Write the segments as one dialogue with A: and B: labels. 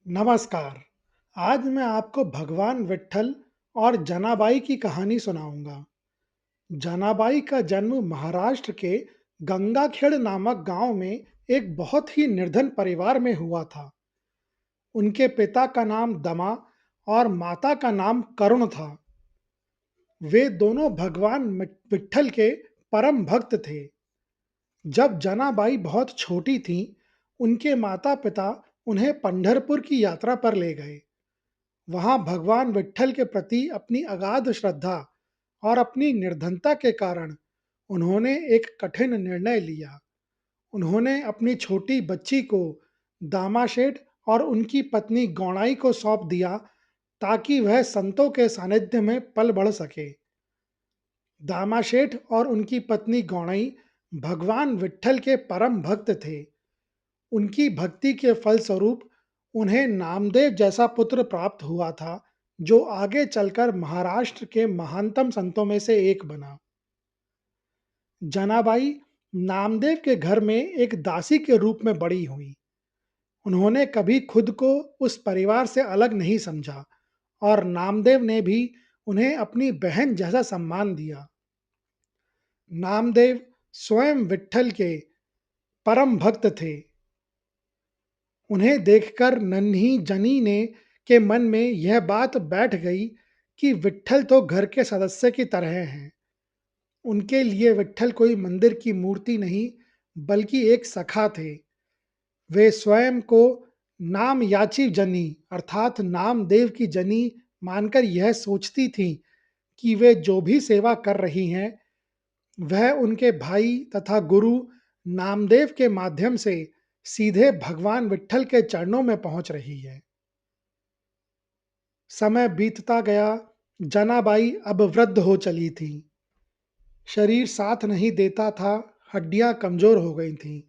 A: नमस्कार। आज मैं आपको भगवान विट्ठल और जनाबाई की कहानी सुनाऊंगा। जनाबाई का जन्म महाराष्ट्र के गंगाखेड़ नामक गांव में एक बहुत ही निर्धन परिवार में हुआ था। उनके पिता का नाम दमा और माता का नाम करुण था। वे दोनों भगवान विट्ठल के परम भक्त थे। जब जनाबाई बहुत छोटी थीं, उनके माता-पिता उन्हें पंढरपुर की यात्रा पर ले गए। वहां भगवान विट्ठल के प्रति अपनी अगाध श्रद्धा और अपनी निर्धनता के कारण उन्होंने एक कठिन निर्णय लिया। उन्होंने अपनी छोटी बच्ची को दामाशेठ और उनकी पत्नी गौणाई को सौंप दिया ताकि वह संतों के सानिध्य में पल बढ़ सके। दामाशेठ और उनकी पत्नी गौणाई भगवान विट्ठल के परम भक्त थे। उनकी भक्ति के फलस्वरूप उन्हें नामदेव जैसा पुत्र प्राप्त हुआ था, जो आगे चलकर महाराष्ट्र के महानतम संतों में से एक बना। जनाबाई नामदेव के घर में एक दासी के रूप में बड़ी हुई। उन्होंने कभी खुद को उस परिवार से अलग नहीं समझा और नामदेव ने भी उन्हें अपनी बहन जैसा सम्मान दिया। नामदेव स्वयं विट्ठल के परम भक्त थे। उन्हें देखकर नन्ही जनी ने के मन में यह बात बैठ गई कि विट्ठल तो घर के सदस्य की तरह हैं। उनके लिए विट्ठल कोई मंदिर की मूर्ति नहीं, बल्कि एक सखा थे। वे स्वयं को नाम याची जनी अर्थात नामदेव की जनी मानकर यह सोचती थीं कि वे जो भी सेवा कर रही हैं, वह उनके भाई तथा गुरु नामदेव के माध्यम से सीधे भगवान विट्ठल के चरणों में पहुंच रही है। समय बीतता गया। जनाबाई अब वृद्ध हो चली थी। शरीर साथ नहीं देता था, हड्डियां कमजोर हो गई थीं।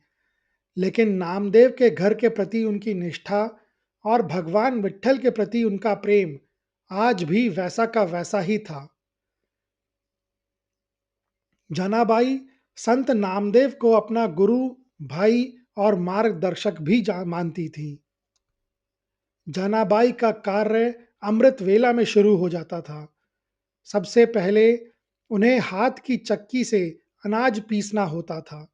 A: लेकिन नामदेव के घर के प्रति उनकी निष्ठा और भगवान विट्ठल के प्रति उनका प्रेम आज भी वैसा का वैसा ही था। जनाबाई संत नामदेव को अपना गुरु, भाई और मार्गदर्शक भी मानती थी। जनाबाई का कार्य अमृत वेला में शुरू हो जाता था। सबसे पहले उन्हें हाथ की चक्की से अनाज पीसना होता था।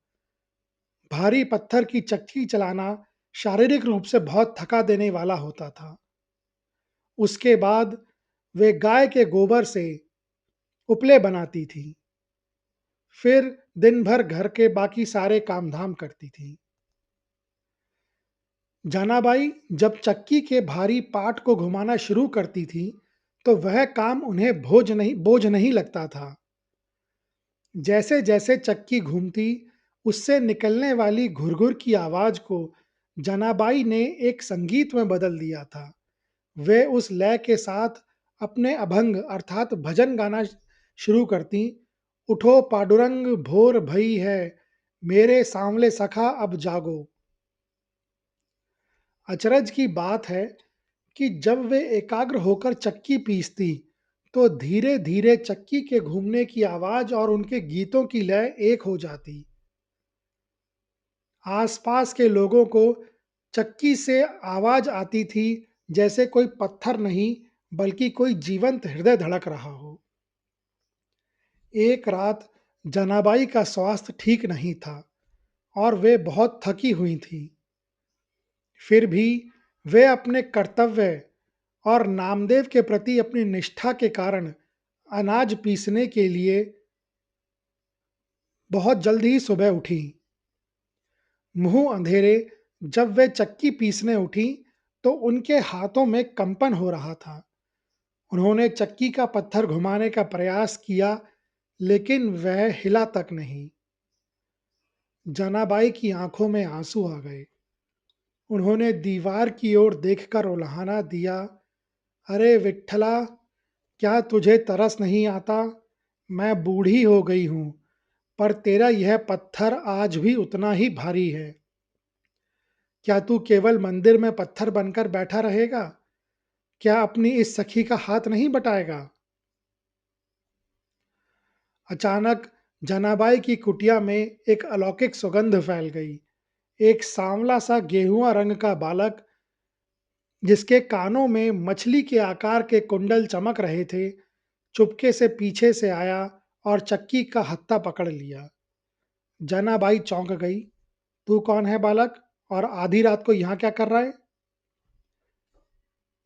A: भारी पत्थर की चक्की चलाना शारीरिक रूप से बहुत थका देने वाला होता था। उसके बाद वे गाय के गोबर से उपले बनाती थी। फिर दिन भर घर के बाकी सारे काम धाम करती थी। जनाबाई जब चक्की के भारी पाट को घुमाना शुरू करती थी, तो वह काम उन्हें बोझ नहीं लगता था। जैसे जैसे चक्की घूमती, उससे निकलने वाली घुरघुर की आवाज को जनाबाई ने एक संगीत में बदल दिया था। वे उस लय के साथ अपने अभंग अर्थात भजन गाना शुरू करती। उठो पाडुरंग भोर भई है, मेरे सांवले सखा अब जागो। अचरज की बात है कि जब वे एकाग्र होकर चक्की पीसती, तो धीरे धीरे चक्की के घूमने की आवाज और उनके गीतों की लय एक हो जाती। आसपास के लोगों को चक्की से आवाज आती थी, जैसे कोई पत्थर नहीं, बल्कि कोई जीवंत हृदय धड़क रहा हो। एक रात जनाबाई का स्वास्थ्य ठीक नहीं था और वे बहुत थकी हुई थीं। फिर भी वे अपने कर्तव्य और नामदेव के प्रति अपनी निष्ठा के कारण अनाज पीसने के लिए बहुत जल्द ही सुबह उठी। मुंह अंधेरे जब वे चक्की पीसने उठी, तो उनके हाथों में कंपन हो रहा था। उन्होंने चक्की का पत्थर घुमाने का प्रयास किया, लेकिन वह हिला तक नहीं। जनाबाई की आंखों में आंसू आ गए। उन्होंने दीवार की ओर देखकर उल्हाना दिया, अरे विट्ठला, क्या तुझे तरस नहीं आता? मैं बूढ़ी हो गई हूं, पर तेरा यह पत्थर आज भी उतना ही भारी है। क्या तू केवल मंदिर में पत्थर बनकर बैठा रहेगा? क्या अपनी इस सखी का हाथ नहीं बटाएगा? अचानक जनाबाई की कुटिया में एक अलौकिक सुगंध फैल गई। एक सांवला सा गेहुआ रंग का बालक जिसके कानों में मछली के आकार के कुंडल चमक रहे थे, चुपके से पीछे से आया और चक्की का हत्था पकड़ लिया। जनाबाई चौंक गई। तू कौन है बालक, और आधी रात को यहाँ क्या कर रहा है?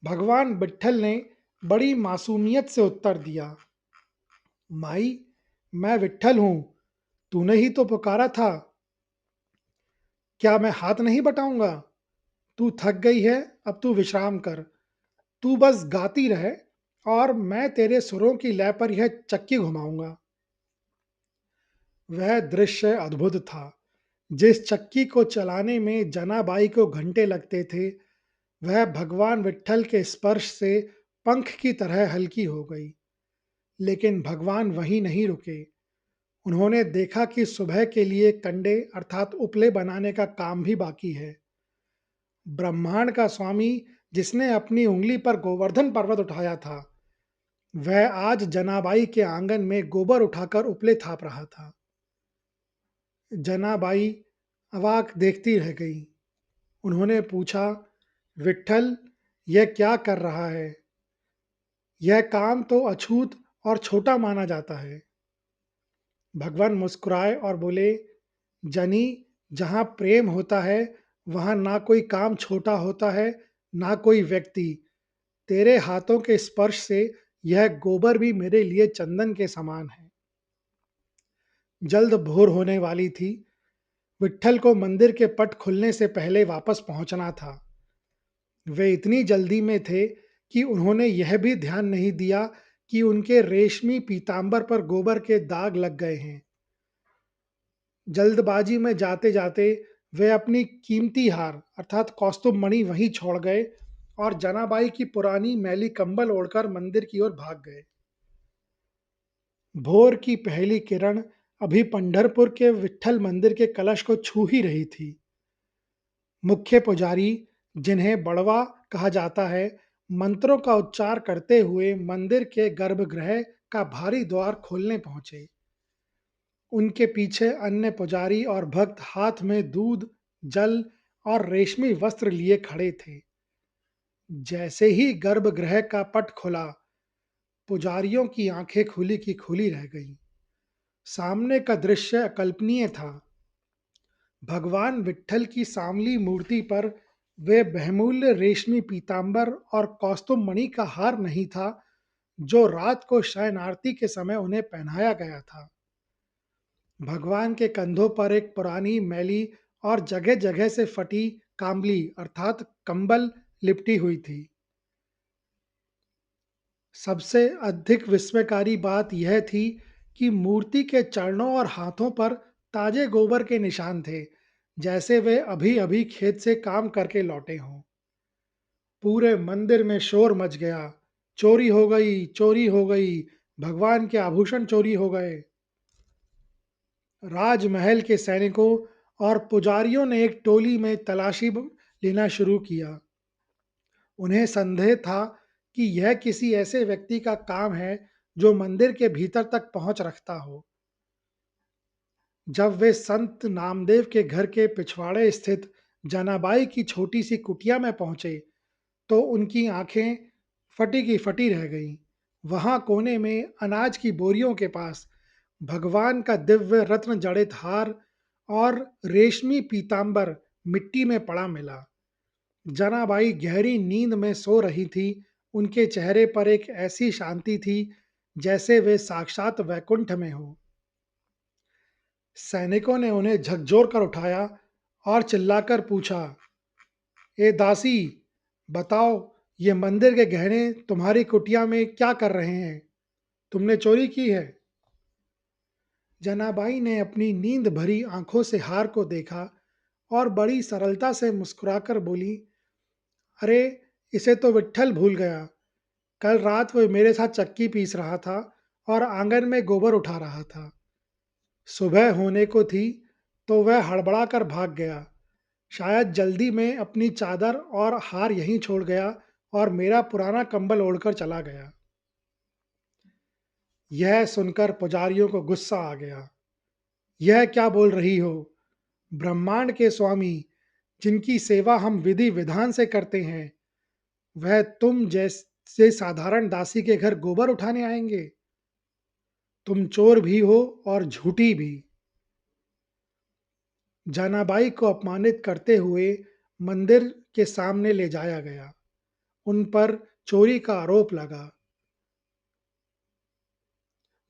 A: भगवान विट्ठल ने बड़ी मासूमियत से उत्तर दिया, माई, मैं विट्ठल हूं। तूने ही तो पुकारा था। क्या मैं हाथ नहीं बटाऊंगा? तू थक गई है, अब तू विश्राम कर। तू बस गाती रहे और मैं तेरे सुरों की लय पर यह चक्की घुमाऊंगा। वह दृश्य अद्भुत था। जिस चक्की को चलाने में जनाबाई को घंटे लगते थे, वह भगवान विट्ठल के स्पर्श से पंख की तरह हल्की हो गई। लेकिन भगवान वहीं नहीं रुके। उन्होंने देखा कि सुबह के लिए कंडे अर्थात उपले बनाने का काम भी बाकी है। ब्रह्मांड का स्वामी, जिसने अपनी उंगली पर गोवर्धन पर्वत उठाया था, वह आज जनाबाई के आंगन में गोबर उठाकर उपले थाप रहा था। जनाबाई अवाक देखती रह गई। उन्होंने पूछा, विट्ठल, यह क्या कर रहा है? यह काम तो अछूत और छोटा माना जाता है। भगवान मुस्कुराए और बोले, जनी, जहाँ प्रेम होता है वहाँ ना कोई काम छोटा होता है, ना कोई व्यक्ति। तेरे हाथों के स्पर्श से यह गोबर भी मेरे लिए चंदन के समान है। जल्द भोर होने वाली थी। विट्ठल को मंदिर के पट खुलने से पहले वापस पहुंचना था। वे इतनी जल्दी में थे कि उन्होंने यह भी ध्यान नहीं दिया कि उनके रेशमी पीतांबर पर गोबर के दाग लग गए हैं। जल्दबाजी में जाते जाते वे अपनी कीमती हार अर्थात कौस्तुभ मणि वहीं छोड़ गए और जनाबाई की पुरानी मैली कंबल ओढ़कर मंदिर की ओर भाग गए। भोर की पहली किरण अभी पंढरपुर के विट्ठल मंदिर के कलश को छू ही रही थी। मुख्य पुजारी, जिन्हें बड़वा कहा जाता है, मंत्रों का उच्चार करते हुए मंदिर के गर्भगृह का भारी द्वार खोलने पहुंचे। उनके पीछे अन्य पुजारी और भक्त हाथ में दूध, जल और रेशमी वस्त्र लिए खड़े थे। जैसे ही गर्भगृह का पट खुला, पुजारियों की आंखें खुली की खुली रह गईं। सामने का दृश्य अकल्पनीय था। भगवान विट्ठल की सांवली मूर्ति पर वे बहुमूल्य रेशमी पीतांबर और कौस्तुभ मणि का हार नहीं था, जो रात को शयन आरती के समय उन्हें पहनाया गया था। भगवान के कंधों पर एक पुरानी मैली और जगह जगह से फटी कांबली अर्थात कंबल लिपटी हुई थी। सबसे अधिक विस्मयकारी बात यह थी कि मूर्ति के चरणों और हाथों पर ताजे गोबर के निशान थे, जैसे वे अभी अभी खेत से काम करके लौटे हों। पूरे मंदिर में शोर मच गया, चोरी हो गई, चोरी हो गई, भगवान के आभूषण चोरी हो गए। राजमहल के सैनिकों और पुजारियों ने एक टोली में लेना शुरू किया। उन्हें संदेह था कि यह किसी ऐसे व्यक्ति का काम है जो मंदिर के भीतर तक पहुंच रखता हो। जब वे संत नामदेव के घर के पिछवाड़े स्थित जनाबाई की छोटी सी कुटिया में पहुंचे, तो उनकी आंखें फटी की फटी रह गईं। वहां कोने में अनाज की बोरियों के पास भगवान का दिव्य रत्न जड़ित हार और रेशमी पीतांबर मिट्टी में पड़ा मिला। जनाबाई गहरी नींद में सो रही थी। उनके चेहरे पर एक ऐसी शांति थी जैसे वे साक्षात वैकुंठ में हो। सैनिकों ने उन्हें झकझोर कर उठाया और चिल्लाकर पूछा, ए दासी, बताओ, ये मंदिर के गहने तुम्हारी कुटिया में क्या कर रहे हैं? तुमने चोरी की है? जनाबाई ने अपनी नींद भरी आंखों से हार को देखा और बड़ी सरलता से मुस्कुराकर बोली, अरे, इसे तो विट्ठल भूल गया। कल रात वो मेरे साथ चक्की पीस रहा था और आंगन में गोबर उठा रहा था। सुबह होने को थी तो वह हड़बड़ा कर भाग गया। शायद जल्दी में अपनी चादर और हार यहीं छोड़ गया और मेरा पुराना कंबल ओढ़कर चला गया। यह सुनकर पुजारियों को गुस्सा आ गया। यह क्या बोल रही हो? ब्रह्मांड के स्वामी, जिनकी सेवा हम विधि विधान से करते हैं, वह तुम जैसे साधारण दासी के घर गोबर उठाने आएंगे? तुम चोर भी हो और झूठी भी। जनाबाई को अपमानित करते हुए मंदिर के सामने ले जाया गया। उन पर चोरी का आरोप लगा।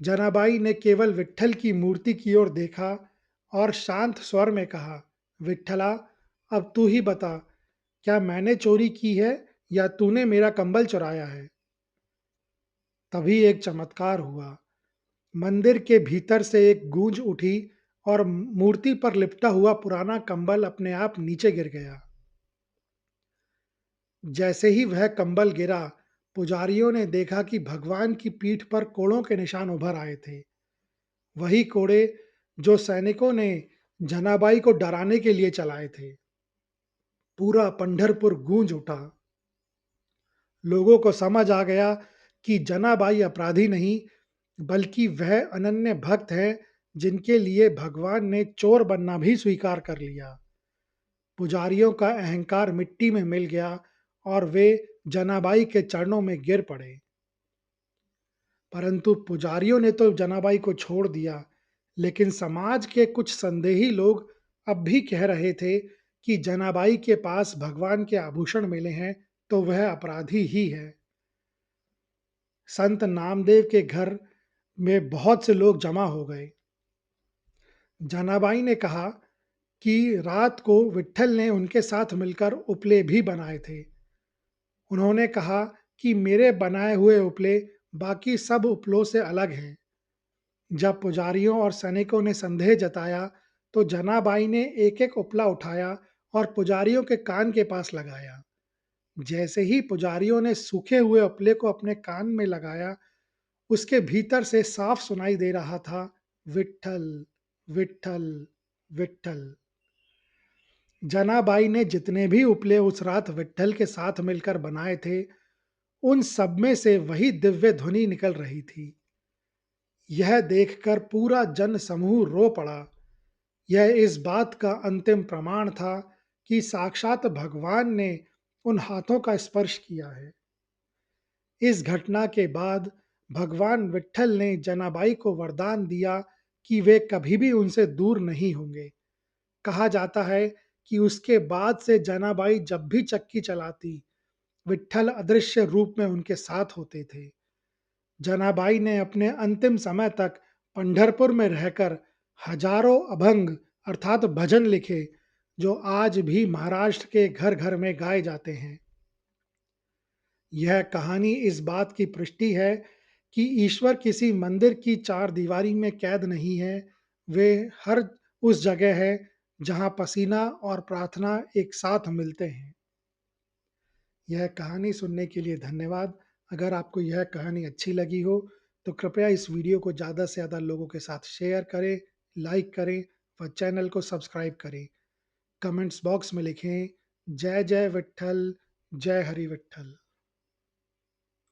A: जनाबाई ने केवल विट्ठल की मूर्ति की ओर देखा और शांत स्वर में कहा, विट्ठला, अब तू ही बता, क्या मैंने चोरी की है या तूने मेरा कंबल चुराया है? तभी एक चमत्कार हुआ। मंदिर के भीतर से एक गूंज उठी और मूर्ति पर लिपटा हुआ पुराना कंबल अपने आप नीचे गिर गया। जैसे ही वह कंबल गिरा, पुजारियों ने देखा कि भगवान की पीठ पर कोड़ों के निशान उभर आए थे। वही कोड़े जो सैनिकों ने जनाबाई को डराने के लिए चलाए थे। पूरा पंढरपुर गूंज उठा। लोगों को समझ आ गया कि जनाबाई अपराधी नहीं, बल्कि वह अनन्य भक्त हैं जिनके लिए भगवान ने चोर बनना भी स्वीकार कर लिया। पुजारियों का अहंकार मिट्टी में मिल गया और वे जनाबाई के चरणों में गिर पड़े। परंतु पुजारियों ने तो जनाबाई को छोड़ दिया, लेकिन समाज के कुछ संदेही लोग अब भी कह रहे थे कि जनाबाई के पास भगवान के आभूषण मिले हैं तो वह अपराधी ही है। संत नामदेव के घर में बहुत से लोग जमा हो गए। जनाबाई ने कहा कि रात को विट्ठल ने उनके साथ मिलकर उपले भी बनाए थे। उन्होंने कहा कि मेरे बनाए हुए उपले बाकी सब उपलों से अलग हैं। जब पुजारियों और सैनिकों ने संदेह जताया, तो जनाबाई ने एक-एक उपला उठाया और पुजारियों के कान के पास लगाया। जैसे ही पुजारियों ने सूखे हुए उपले को अपने कान में लगाया, उसके भीतर से साफ सुनाई दे रहा था, विट्ठल, विट्ठल, विट्ठल। जनाबाई ने जितने भी उपले उस रात विट्ठल के साथ मिलकर बनाए थे, उन सब में से वही दिव्य ध्वनि निकल रही थी। यह देखकर पूरा जन समूह रो पड़ा। यह इस बात का अंतिम प्रमाण था कि साक्षात भगवान ने उन हाथों का स्पर्श किया है। इस घटना के बाद भगवान विट्ठल ने जनाबाई को वरदान दिया कि वे कभी भी उनसे दूर नहीं होंगे। कहा जाता है कि उसके बाद से जनाबाई जब भी चक्की चलाती, विट्ठल अदृश्य रूप में उनके साथ होते थे। जनाबाई ने अपने अंतिम समय तक पंढरपुर में रहकर हजारों अभंग अर्थात भजन लिखे, जो आज भी महाराष्ट्र के घर घर में गाए जाते हैं। यह कहानी इस बात की पुष्टि है कि ईश्वर किसी मंदिर की चार दीवारी में कैद नहीं है, वे हर उस जगह है जहां पसीना और प्रार्थना एक साथ मिलते हैं। यह कहानी सुनने के लिए धन्यवाद। अगर आपको यह कहानी अच्छी लगी हो, तो कृपया इस वीडियो को ज़्यादा से ज़्यादा लोगों के साथ शेयर करें, लाइक करें व चैनल को सब्सक्राइब करें। कमेंट्स बॉक्स में लिखें, जय जय विट्ठल, जय हरि विट्ठल।